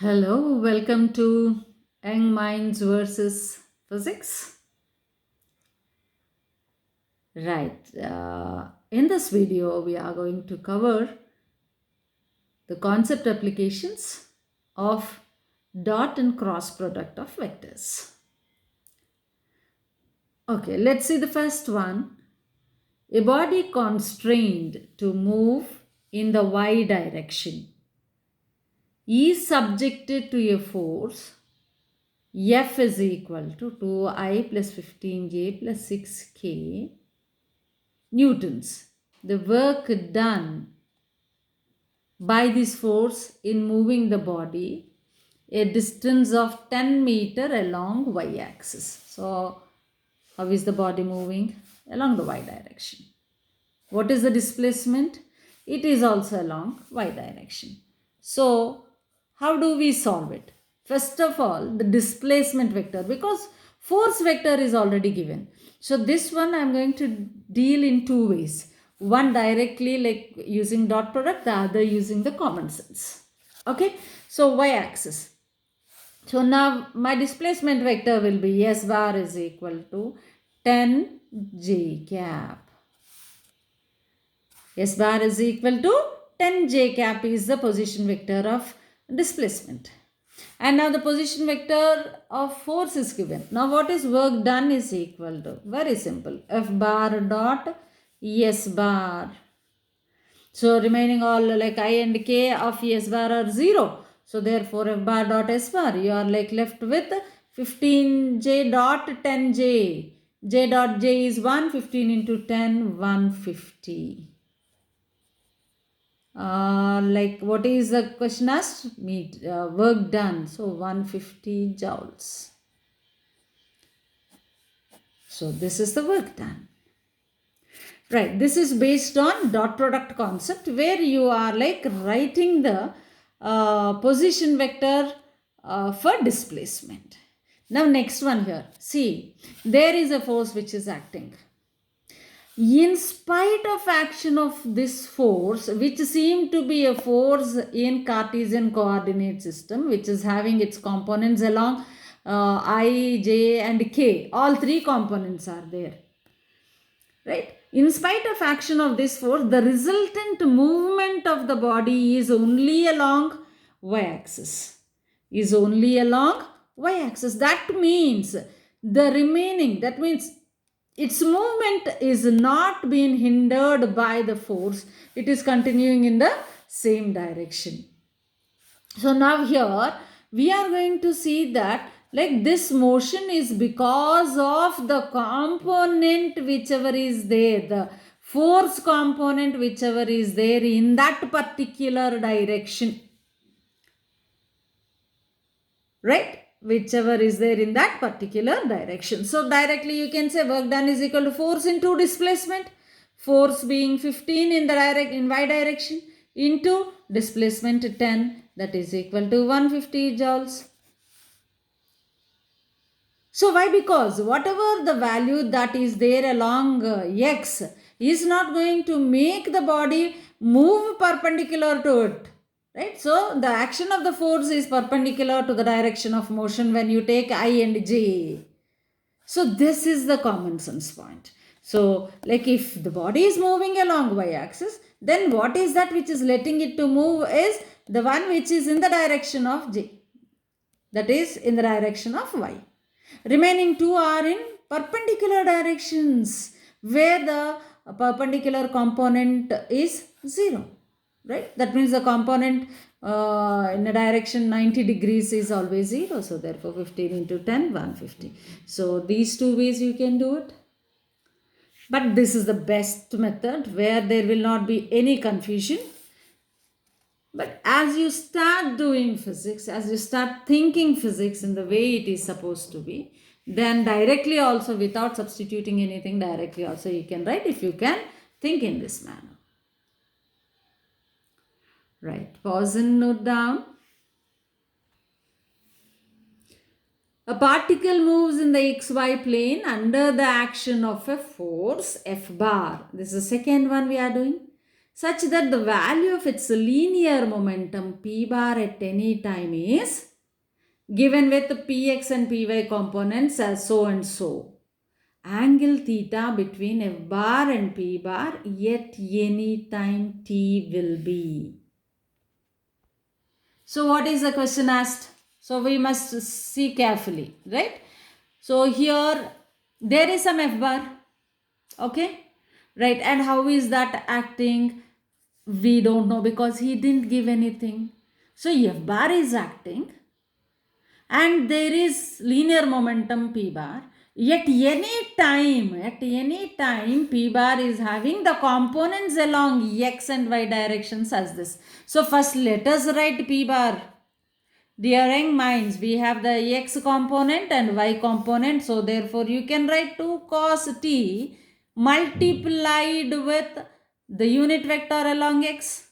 Hello, welcome to Young Minds versus Physics. Right, in this video, we are going to cover the concept applications of dot and cross product of vectors. Okay, let's see the first one. A body constrained to move in the y direction is subjected to a force F is equal to 2I plus 15J plus 6K newtons. The work done by this force in moving the body a distance of 10 meter along y axis. So, how is the body moving? Along the y direction. What is the displacement? It is also along y direction. So, how do we solve it? First of all, the displacement vector, because force vector is already given. So, this one I am going to deal in two ways. One directly like using dot product, the other using the common sense. Okay, so y axis. So now my displacement vector will be S bar is equal to 10 j cap. S bar is equal to 10 j cap is the position vector of displacement. And now the position vector of force is given. Now what is work done is equal to, very simple, F bar dot S bar. So remaining all like I and k of S bar are 0. So therefore F bar dot S bar, you are like left with 15J dot 10J. J dot J is 1, 15 into 10, 150. Like what is the question asked? Work done. So 150 joules. So this is the work done. Right, this is based on dot product concept where you are like writing the position vector for displacement. Now next one here, see, there is a force which is acting. In spite of action of this force, which seem to be a force in Cartesian coordinate system, which is having its components along I, J and K, all three components are there. Right? In spite of action of this force, the resultant movement of the body is only along y-axis. Is only along y-axis. That means the remaining, that means its movement is not being hindered by the force. It is continuing in the same direction. So now here we are going to see that like this motion is because of the component whichever is there, the force component whichever is there in that particular direction. Right? Whichever is there in that particular direction. So directly you can say work done is equal to force into displacement. Force being 15 in y direction into displacement 10, that is equal to 150 joules. So why? Because whatever the value that is there along x is not going to make the body move perpendicular to it. Right? So the action of the force is perpendicular to the direction of motion when you take I and J. So this is the common sense point. So like if the body is moving along y-axis, then what is that which is letting it to move is the one which is in the direction of J. That is in the direction of y. Remaining two are in perpendicular directions where the perpendicular component is 0. Right? That means the component in a direction 90 degrees is always 0. So therefore 15 into 10, 150. So these two ways you can do it. But this is the best method where there will not be any confusion. But as you start doing physics, as you start thinking physics in the way it is supposed to be, then directly also without substituting anything, directly also you can write if you can think in this manner. Right, pause and note down. A particle moves in the xy plane under the action of a force F bar. This is the second one we are doing. such that the value of its linear momentum p bar at any time is given with px and py components as so and so. Angle theta between f bar and p bar at any time t will be. So what is the question asked? So we must see carefully, right? So here there is some f bar, okay, right? And how is that acting? We don't know because he didn't give anything. So f bar is acting and there is linear momentum p bar. At any time p bar is having the components along x and y directions as this. So first let us write p bar. Dear young minds, we have the x component and y component. So therefore you can write 2 cos t multiplied with the unit vector along x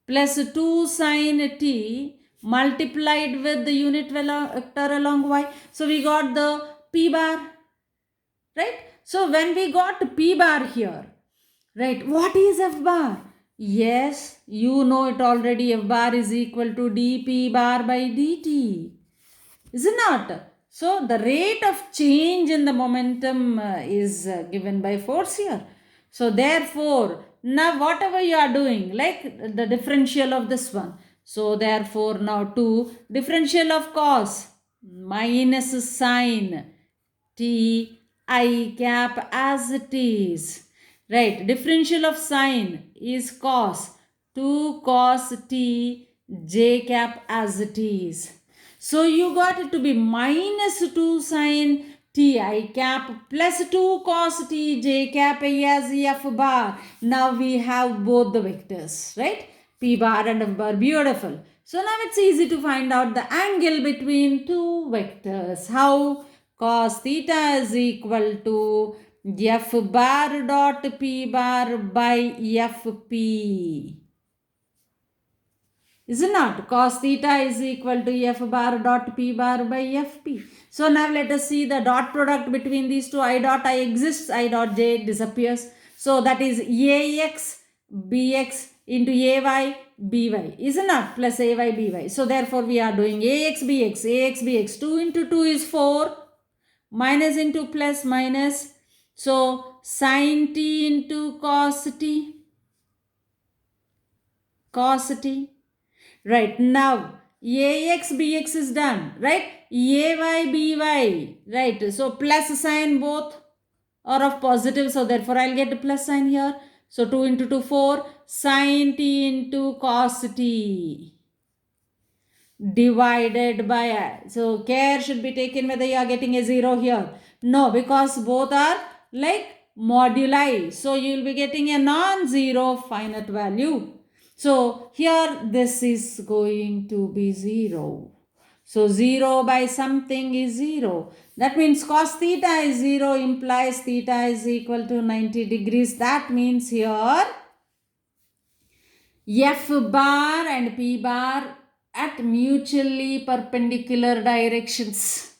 plus 2 sin t multiplied with the unit vector along y. So we got the p bar, right? So when we got p bar here, right, what is f bar? Yes, you know it already. F bar is equal to dp bar by dt. Is it not? So the rate of change in the momentum is given by force here. So therefore, now whatever you are doing, like the differential of this one. So therefore now 2 differential of cos minus sine t I cap as it is. Right, differential of sine is cos 2 cos t j cap as it is. So you got it to be minus 2 sine t I cap plus 2 cos t j cap as f bar. Now we have both the vectors, right? P bar and f bar. Beautiful. So now it's easy to find out the angle between two vectors. How? Cos theta is equal to f bar dot p bar by fp. Is it not? Cos theta is equal to f bar dot p bar by fp. So now let us see the dot product between these two. I dot I exists, I dot j disappears. So that is ax bx into ay by. Is it not? Plus ay by. So therefore we are doing ax bx. 2 into 2 is 4. Minus into plus minus. So sin t into cos t. Cos t. Right, now ax bx is done, right? Ay by, right? So plus sign both are of positive, so therefore I'll get a plus sign here. So 2 into 2 4 sin t into cos t divided by, so care should be taken whether you are getting a 0 here. No, because both are like moduli, so you will be getting a non-zero finite value. So here this is going to be 0. So 0 by something is 0. That means cos theta is 0 implies theta is equal to 90 degrees. That means here f bar and p bar at mutually perpendicular directions.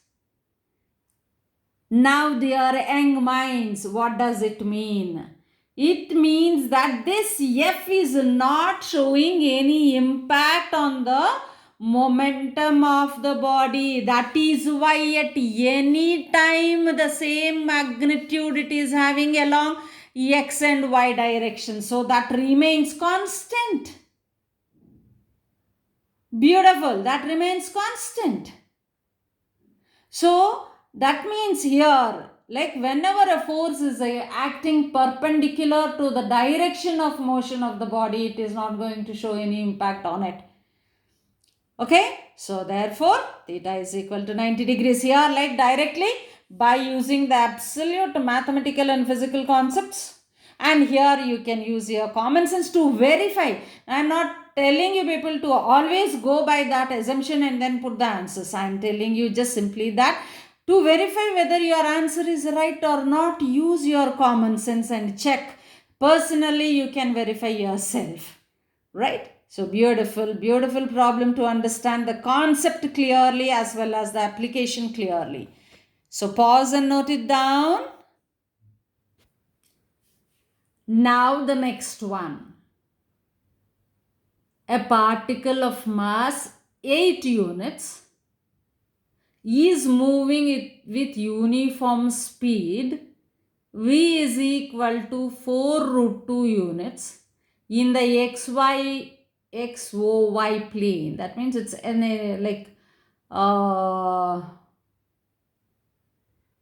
Now dear young minds, what does it mean? It means that this f is not showing any impact on the momentum of the body. That is why at any time the same magnitude it is having along x and y direction. So that remains constant. Beautiful, that remains constant. So that means here, like whenever a force is acting perpendicular to the direction of motion of the body, it is not going to show any impact on it. Okay, so therefore theta is equal to 90 degrees here, like directly by using the absolute mathematical and physical concepts. And here you can use your common sense to verify. I am not telling you people to always go by that assumption and then put the answers. I am telling you just simply that to verify whether your answer is right or not, use your common sense and check. Personally, you can verify yourself. Right? So beautiful, beautiful problem to understand the concept clearly as well as the application clearly. So pause and note it down. Now the next one. a particle of mass 8 units is moving it with uniform speed v is equal to 4 root 2 units in the XY plane. That means it's in a like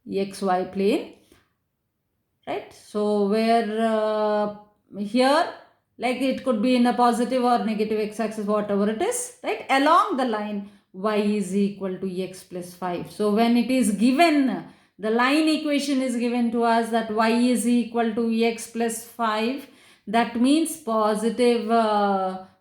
XY plane, right? So where here, like it could be in a positive or negative x-axis, whatever it is, right? Along the line y is equal to x plus 5. So when it is given, the line equation is given to us that y is equal to x plus 5, that means positive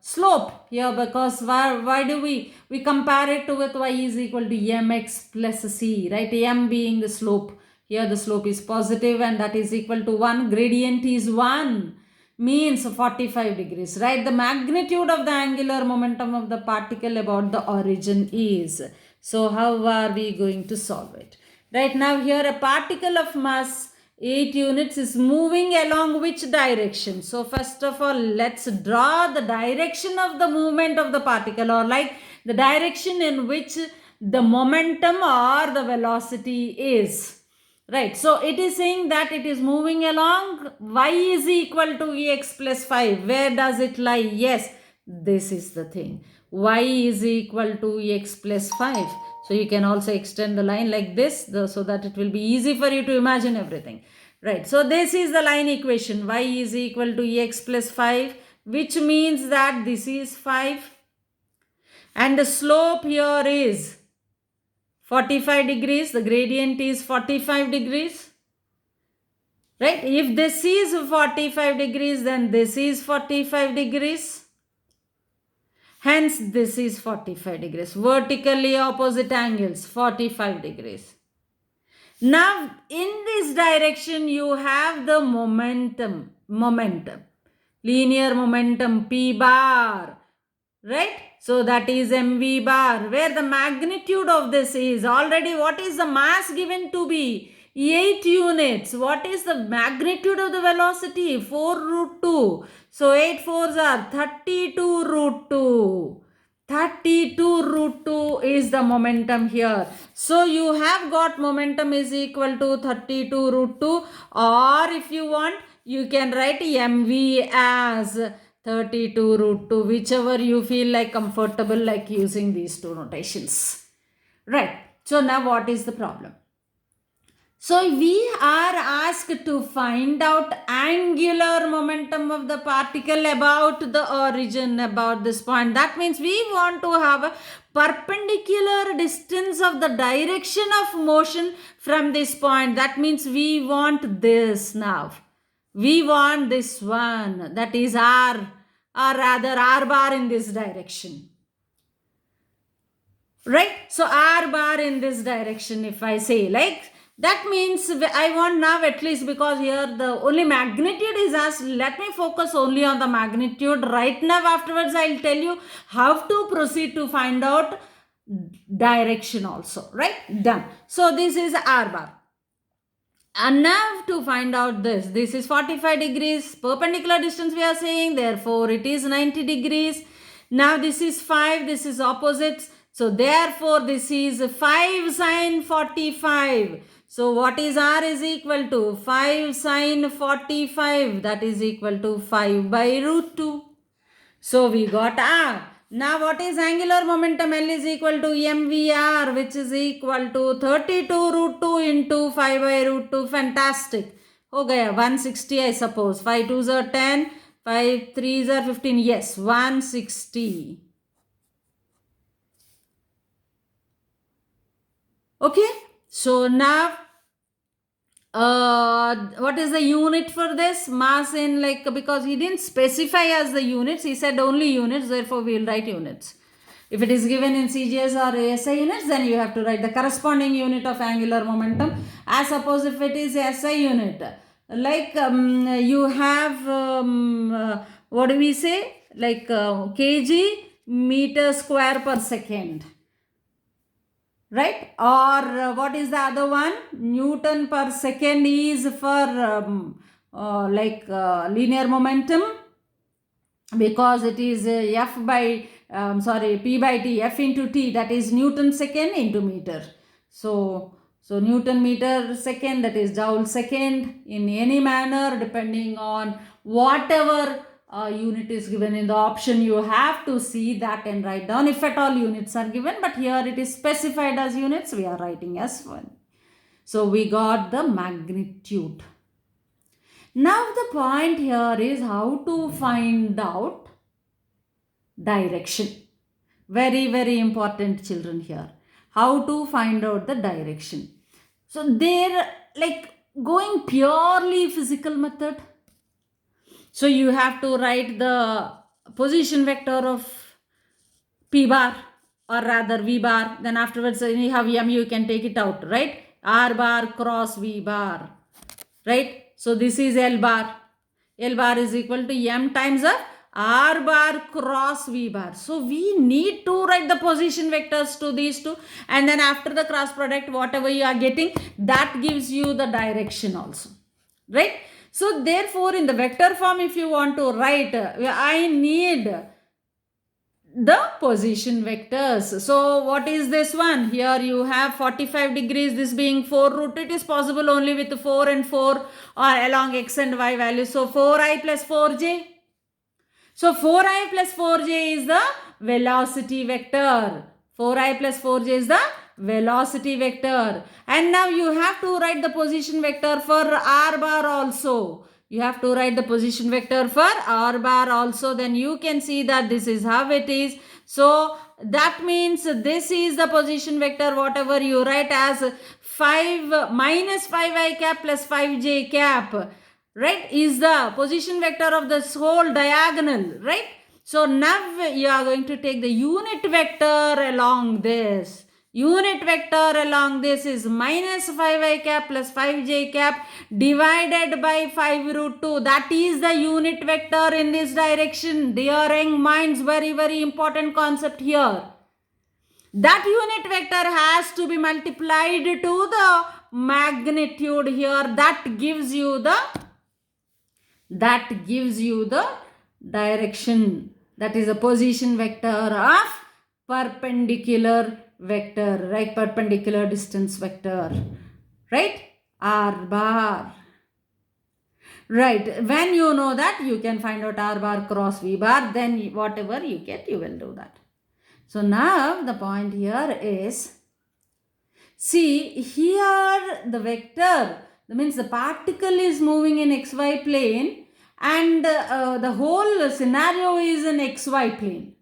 slope here, because why do we compare it with y is equal to mx plus c, right? M being the slope. Here the slope is positive and that is equal to 1. Gradient is 1, means 45 degrees, right? The magnitude of the angular momentum of the particle about the origin is. So how are we going to solve it? Right now here a particle of mass 8 units is moving along which direction? So first of all, let's draw the direction of the movement of the particle, or like the direction in which the momentum or the velocity is. Right, so it is saying that it is moving along y is equal to x plus 5. Where does it lie? Yes, this is the thing. Y is equal to x plus 5. So you can also extend the line like this so that it will be easy for you to imagine everything. Right, so this is the line equation. Y is equal to x plus 5, which means that this is 5. And the slope here is 45 degrees. The gradient is 45 degrees. Right? If this is 45 degrees, then this is 45 degrees. Hence, this is 45 degrees. Vertically opposite angles, 45 degrees. Now, in this direction, you have the momentum, linear momentum, P bar, right? So, that is mv bar, where the magnitude of this is already, what is the mass given to be? 8 units. What is the magnitude of the velocity? 4 root 2. So, 8 fours are 32 root 2. 32 root 2 is the momentum here. So, you have got momentum is equal to 32 root 2, or if you want, you can write mv as 32 root 2, whichever you feel like comfortable, like using these two notations. Right. So, now what is the problem? So, we are asked to find out angular momentum of the particle about the origin, about this point. That means we want to have a perpendicular distance of the direction of motion from this point. That means we want this now. We want this one, that is R, or rather R bar in this direction. Right? So, R bar in this direction, if I say like, that means I want now at least, because here the only magnitude is asked, let me focus only on the magnitude. Right now, afterwards I'll tell you how to proceed to find out direction also. Right? Done. So, this is R bar. And now to find out this is 45 degrees, perpendicular distance we are saying, therefore it is 90 degrees. Now this is 5, this is opposites. So therefore this is 5 sine 45. So what is R is equal to 5 sine 45, that is equal to 5 by root 2. So we got R. Now what is angular momentum? L is equal to mvr, which is equal to 32 root 2 into 5 by root 2. Fantastic. हो गया 160 I suppose. 5 2s are 10, 5 3s are 15. Yes, 160. Okay. So now what is the unit for this? Mass in, like, because he didn't specify as the units, he said only units, therefore we will write units. If it is given in CGS or SI units, then you have to write the corresponding unit of angular momentum. As suppose if it is SI unit, like you have what do we say, like kg meter square per second. Right? Or what is the other one? Newton per second is for linear momentum. because it is P by T, F into T, that is Newton second into meter. So Newton meter second, that is joule second, in any manner depending on whatever unit is given in the option. You have to see that and write down if at all units are given, but here it is specified as units, we are writing as 1. So we got the magnitude. Now the point here is how to find out direction. Very, very important, children, here. How to find out the direction. So they're like going purely physical method. So you have to write the position vector of P bar, or rather V bar. Then afterwards, you have M, you can take it out, right? R bar cross V bar, right? So this is L bar. L bar is equal to M times of R bar cross V bar. So we need to write the position vectors to these two, and then after the cross product, whatever you are getting, that gives you the direction also, right? So therefore, in the vector form, if you want to write, I need the position vectors. So what is this one? Here you have 45 degrees, this being 4 root. It is possible only with 4 and 4 or along x and y values. So 4i plus 4j. So 4i plus 4j is the velocity vector. 4i plus 4j is the velocity vector. And now you have to write the position vector for r bar also. You have to write the position vector for r bar also. Then you can see that this is how it is. So that means this is the position vector, whatever you write as 5 minus 5i cap plus 5j cap, right, is the position vector of this whole diagonal, right? So now you are going to take the unit vector along this. Unit vector along this is minus 5i cap plus 5j cap divided by 5 root 2. That is the unit vector in this direction. Dear young minds, very, very important concept here. That unit vector has to be multiplied to the magnitude here. That gives you the direction. That is a position vector of perpendicular vector, right? Perpendicular distance vector, right? R bar. Right, when you know that, you can find out R bar cross V bar, then whatever you get, you will do that. So now the point here is, see here the vector, that means the particle is moving in xy plane, and the whole scenario is in xy plane.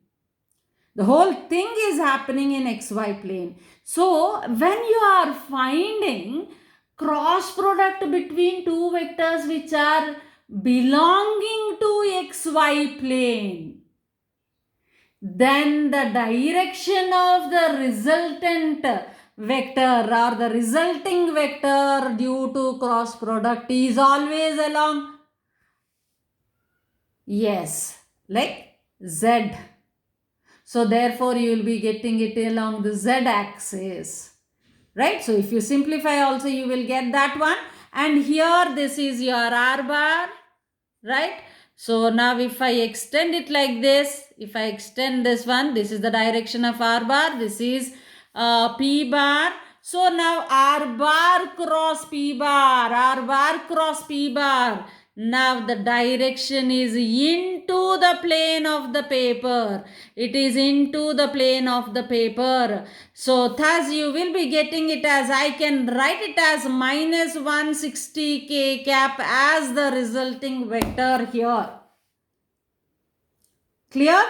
The whole thing is happening in xy plane. So when you are finding cross product between two vectors which are belonging to xy plane, then the direction of the resultant vector or the resulting vector due to cross product is always along, yes, like z. So therefore you will be getting it along the z axis, right? So if you simplify also, you will get that one. And here this is your r bar, right? So now if I extend it like this, if I extend this one, this is the direction of r bar, this is p bar. So now r bar cross p bar, r bar cross p bar. Now the direction is into the plane of the paper. It is into the plane of the paper. So thus you will be getting it as, I can write it as minus 160k cap as the resulting vector here. Clear?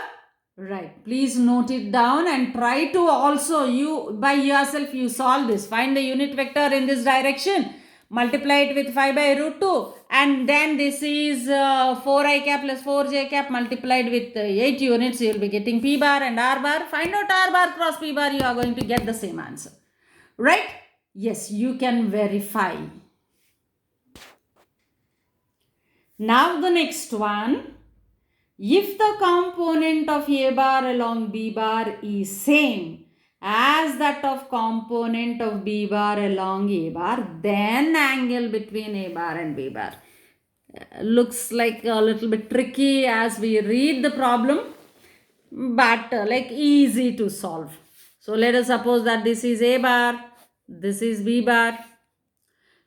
Right. Please note it down and try to also, you by yourself, you solve this. Find the unit vector in this direction. Multiply it with 5 by root 2, and then this is 4i cap plus 4j cap multiplied with 8 units. You will be getting p bar and r bar. Find out r bar cross p bar, you are going to get the same answer, right? Yes, you can verify. Now the next one, if the component of a bar along b bar is same as that of component of b bar along a bar, then angle between a bar and b bar. looks like a little bit tricky as we read the problem, but like easy to solve. So let us suppose that this is A bar, this is B bar.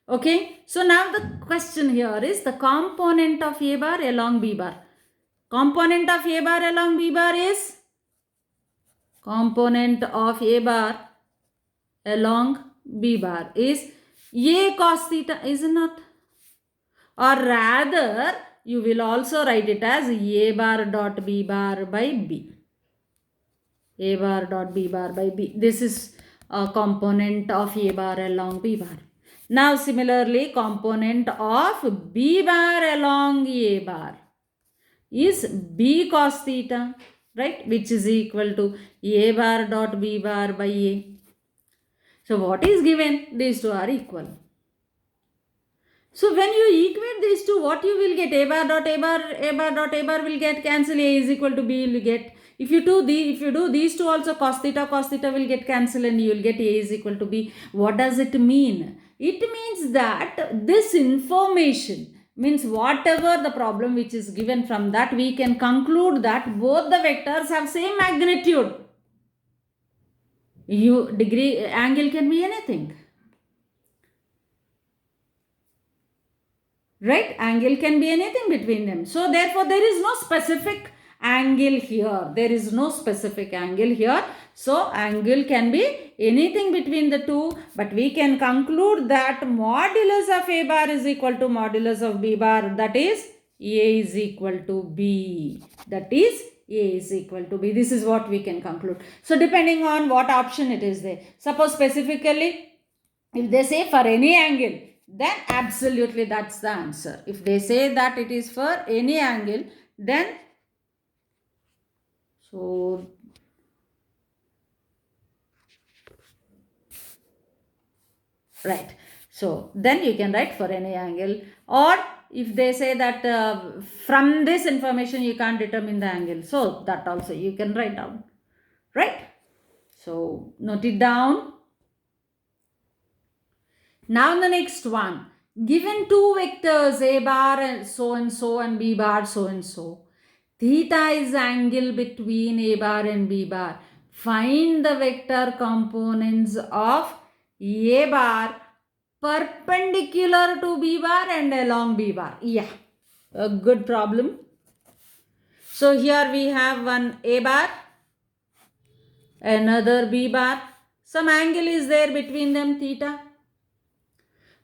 Okay, so now the question here is the component of A bar along B bar. Component of A bar along B bar is component of A bar along B bar is A cos theta, is it not? Or rather, you will also write it as A bar dot B bar by B. A bar dot B bar by B. This is a component of A bar along B bar. Now similarly, component of B bar along A bar is B cos theta, right? Which is equal to A bar dot B bar by A. So what is given? These two are equal. So when you equate these two, what you will get? A bar dot A bar, A bar dot A bar will get cancel. A is equal to B will get. If you do these two also, cos theta will get cancelled and you will get A is equal to B. What does it mean? It means that this information means whatever the problem which is given, from that we can conclude that both the vectors have same magnitude. Degree angle can be anything. Right? Angle can be anything between them. So therefore there is no specific angle here. There is no specific angle here. So angle can be anything between the two, but we can conclude that modulus of A bar is equal to modulus of B bar. That is A is equal to B. That is A is equal to B. This is what we can conclude. So depending on what option it is there. Suppose specifically, if they say for any angle, then absolutely that's the answer. If they say that it is for any angle, then so right. So then you can write for any angle, or if they say that from this information you can't determine the angle, so that also you can write down, right? So note it down. Now the next one, given two vectors A bar and so and B bar so and so. Theta is angle between A bar and B bar. Find the vector components of A bar perpendicular to B bar and along B bar. Yeah, a good problem. So here we have one A bar, another B bar. Some angle is there between them, theta.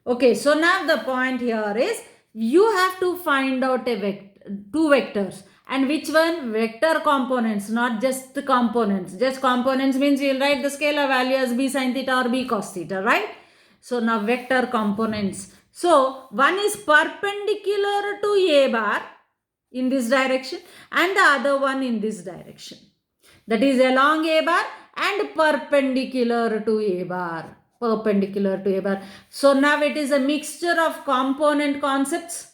Okay, so now the point here is you have to find out two vectors. And which one? Vector components, not just the components. Just components means you'll write the scalar value as B sin theta or B cos theta, right? So now vector components. So one is perpendicular to A bar in this direction and the other one in this direction. That is along A bar and perpendicular to A bar. Perpendicular to A bar. So now it is a mixture of component concepts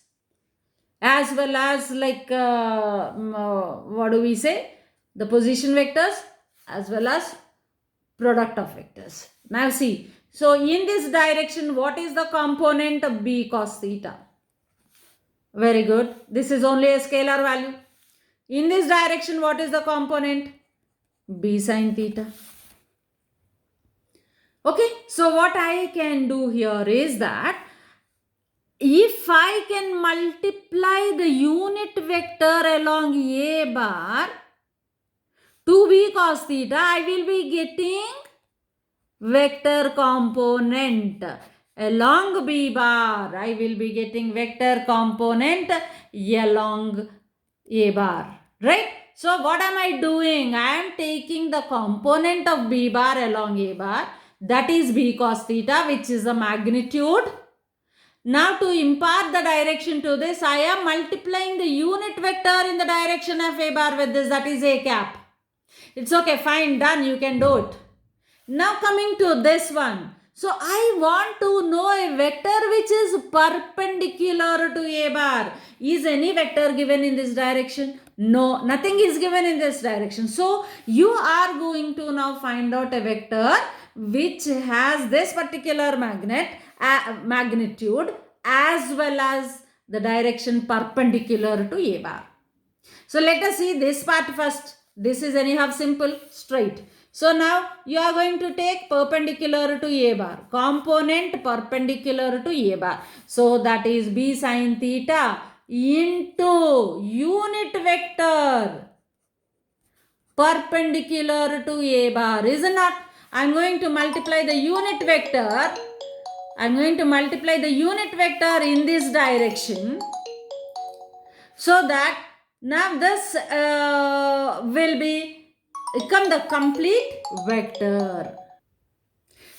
as well as like what do we say, the position vectors as well as product of vectors. Now see, so in this direction what is the component of B cos theta? Very good, this is only a scalar value. In this direction what is the component? B sin theta. Okay, so what I can do here is that if I can multiply the unit vector along A bar to B cos theta, I will be getting vector component along B bar. I will be getting vector component along A bar, right? So what am I doing? I am taking the component of B bar along A bar, that is B cos theta, which is the magnitude. Now to impart the direction to this, I am multiplying the unit vector in the direction of A bar with this, that is A cap. It's okay, fine, done, you can do it. Now coming to this one. So I want to know a vector which is perpendicular to A bar. Is any vector given in this direction? No, nothing is given in this direction. So you are going to now find out a vector which has this particular magnitude as well as the direction perpendicular to A bar. So let us see this part first. This is anyhow simple, straight. So now you are going to take perpendicular to A bar, component perpendicular to A bar. So that is B sin theta into unit vector perpendicular to A bar. Is it not? I am going to multiply the unit vector. I am going to multiply the unit vector in this direction, so that now this will become the complete vector.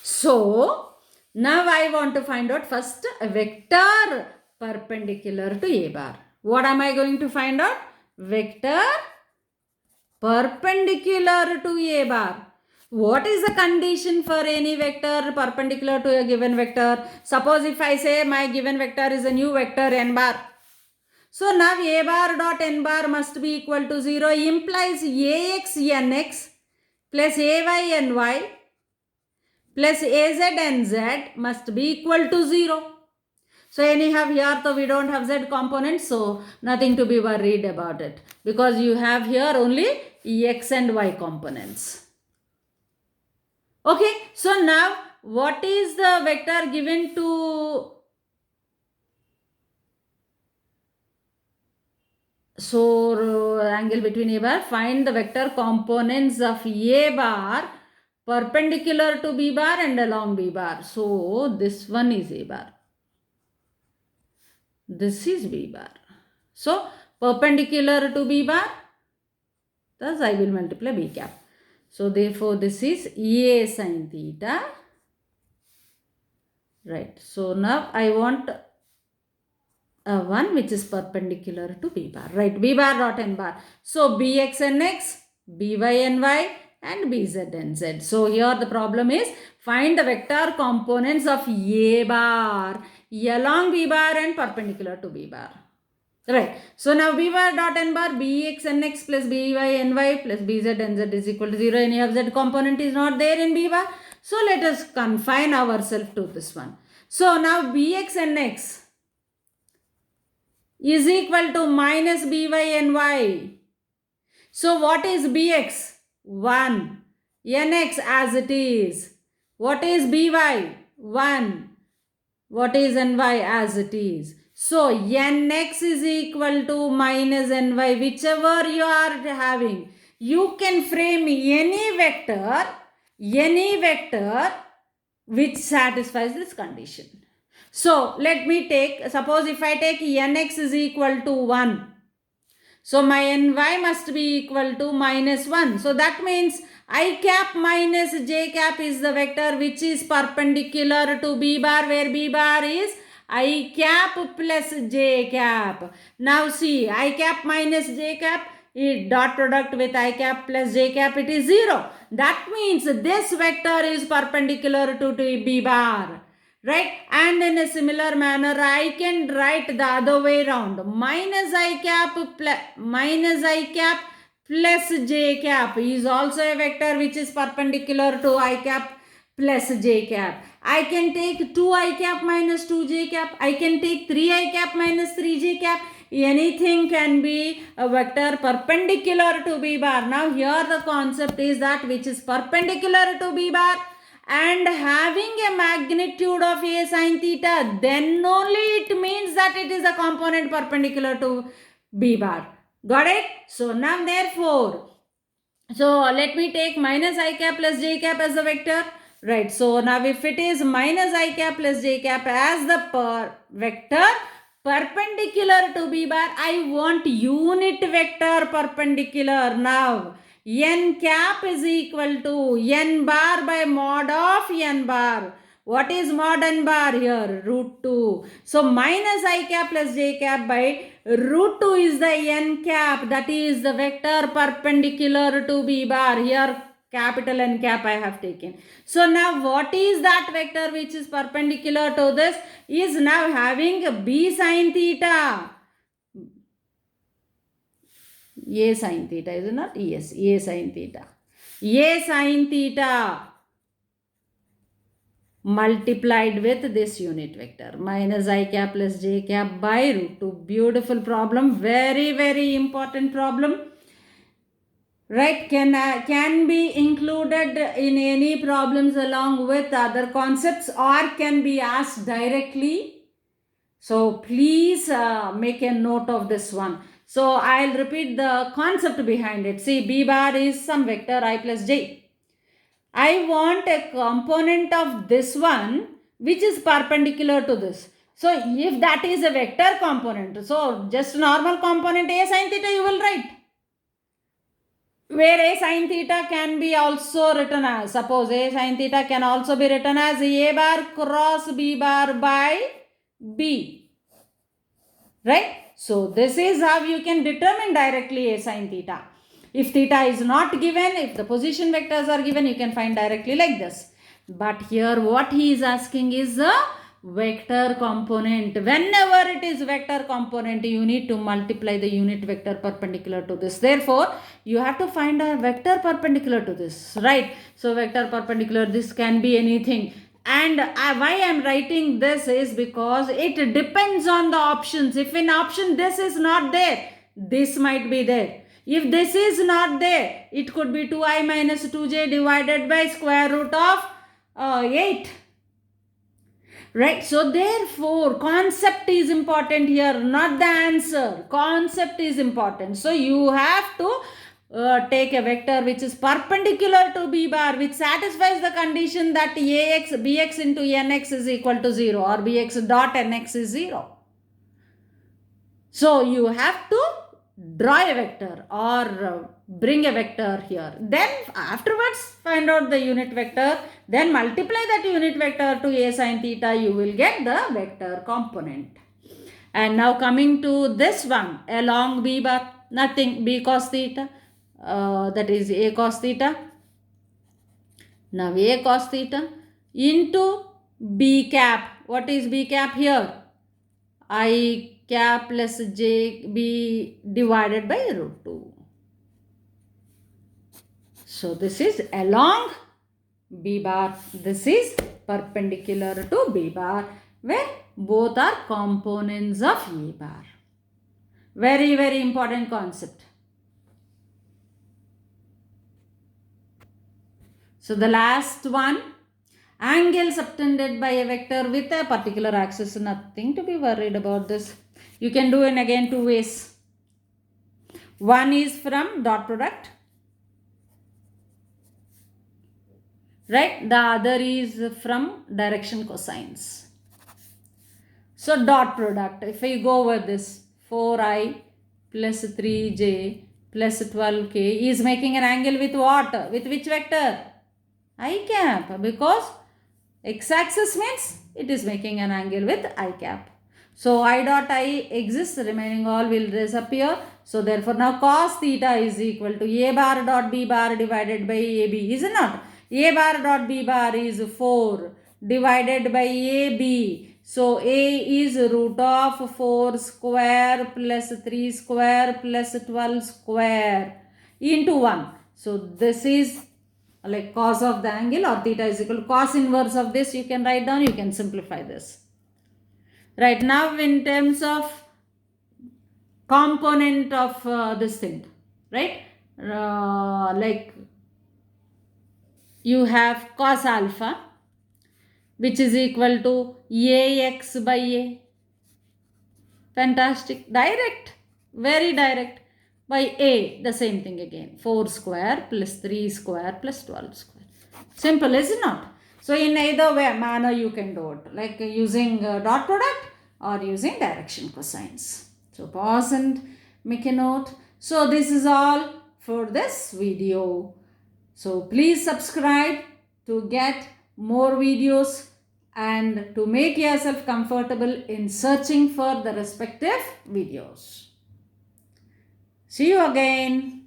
So now I want to find out first a vector perpendicular to A bar. What am I going to find out? Vector perpendicular to A bar. What is the condition for any vector perpendicular to a given vector? Suppose if I say my given vector is a new vector n bar. So now A bar dot n bar must be equal to 0, implies Ax nx plus Ay ny plus Az nz must be equal to 0. So anyhow here so we don't have z components, so nothing to be worried about it, because you have here only x and y components. Okay, so now what is the vector given to, so angle between A bar, find the vector components of A bar perpendicular to B bar and along B bar. So this one is A bar. This is B bar. So perpendicular to B bar, thus I will multiply B cap. So therefore this is A sin theta. Right. So now I want one which is perpendicular to B bar. Right. B bar dot n bar. So Bx nx, By ny and Bz nz. So here the problem is find the vector components of A bar along B bar and perpendicular to B bar. Right. So now B bar dot n bar, Bx nx plus By ny plus Bz nz is equal to 0. Any of z component is not there in B bar. So let us confine ourselves to this one. So now Bx nx is equal to minus By ny. So what is Bx? 1. Nx as it is. What is By? 1. What is ny as it is? So nx is equal to minus ny, whichever you are having. You can frame any vector which satisfies this condition. So let me take, suppose if I take nx is equal to 1. So my ny must be equal to minus 1. So that means I cap minus j cap is the vector which is perpendicular to B bar, where B bar is I cap plus j cap. Now see, I cap minus j cap, dot product with I cap plus j cap, it is 0. That means this vector is perpendicular to B bar. Right? And in a similar manner, I can write the other way around. Minus I cap plus j cap is also a vector which is perpendicular to I cap plus j cap. I can take 2 I cap minus 2 j cap. I can take 3 I cap minus 3 j cap. Anything can be a vector perpendicular to B bar. Now here the concept is that which is perpendicular to B bar and having a magnitude of A sin theta, then only it means that it is a component perpendicular to B bar. Got it? So now therefore, so let me take minus I cap plus j cap as the vector. Right. So now if it is minus I cap plus j cap as the vector perpendicular to B bar, I want unit vector perpendicular. Now n cap is equal to n bar by mod of n bar. What is mod n bar here? Root 2. So minus I cap plus j cap by root 2 is the n cap, that is the vector perpendicular to B bar. Here capital N cap I have taken. So now what is that vector which is perpendicular to this? Is now having B sin theta. A sin theta, is it not? Yes, A sin theta. A sin theta. multiplied with this unit vector minus I cap plus j cap by root 2. Beautiful problem, very, very important problem. Right, can be included in any problems along with other concepts or can be asked directly. So please make a note of this one. So I'll repeat the concept behind it. See, b bar is some vector I plus j. I want a component of this one which is perpendicular to this. So if that is a vector component, so just normal component a sin theta you will write. Where a sin theta can be also written as, suppose a sin theta can also be written as a bar cross b bar by b. Right? So this is how you can determine directly a sin theta. If theta is not given, if the position vectors are given, you can find directly like this. But here what he is asking is a vector component. Whenever it is vector component, you need to multiply the unit vector perpendicular to this. Therefore, you have to find a vector perpendicular to this, right? So vector perpendicular, this can be anything. And why I am writing this is because it depends on the options. If in option this is not there, this might be there. If this is not there, it could be 2i minus 2j divided by square root of 8. Right? So therefore, concept is important here, not the answer. Concept is important. So you have to take a vector which is perpendicular to b bar, which satisfies the condition that bx into nx is equal to 0 or bx dot nx is 0. So you have to draw a vector or bring a vector here. Then afterwards find out the unit vector. Then multiply that unit vector to a sin theta. You will get the vector component. And now coming to this one, along b bar, nothing, b cos theta. That is a cos theta. Now a cos theta into b cap. What is b cap here? I cap plus j b divided by root 2. So this is along b bar. This is perpendicular to b bar, where both are components of a bar. Very, very important concept. So the last one, angle subtended by a vector with a particular axis. Nothing to be worried about this. You can do it again two ways. One is from dot product, right? The other is from direction cosines. So dot product, if we go over this, 4i plus 3j plus 12k is making an angle with what? With which vector? I cap, because x-axis means it is making an angle with I cap. So I dot I exists, remaining all will disappear. So therefore now cos theta is equal to a bar dot b bar divided by ab, is it not? A bar dot b bar is 4 divided by ab. So a is root of 4 square plus 3 square plus 12 square into 1. So this is like cos of the angle, or theta is equal to cos inverse of this. You can write down, you can simplify this. Right, now in terms of component of this thing, right, like you have cos alpha, which is equal to ax by a. Fantastic, direct, very direct. By a, the same thing again, 4 square plus 3 square plus 12 square. Simple, is it not? So in either way manner you can do it, like using dot product or using direction cosines. So pause and make a note. So this is all for this video. So please subscribe to get more videos and to make yourself comfortable in searching for the respective videos. See you again.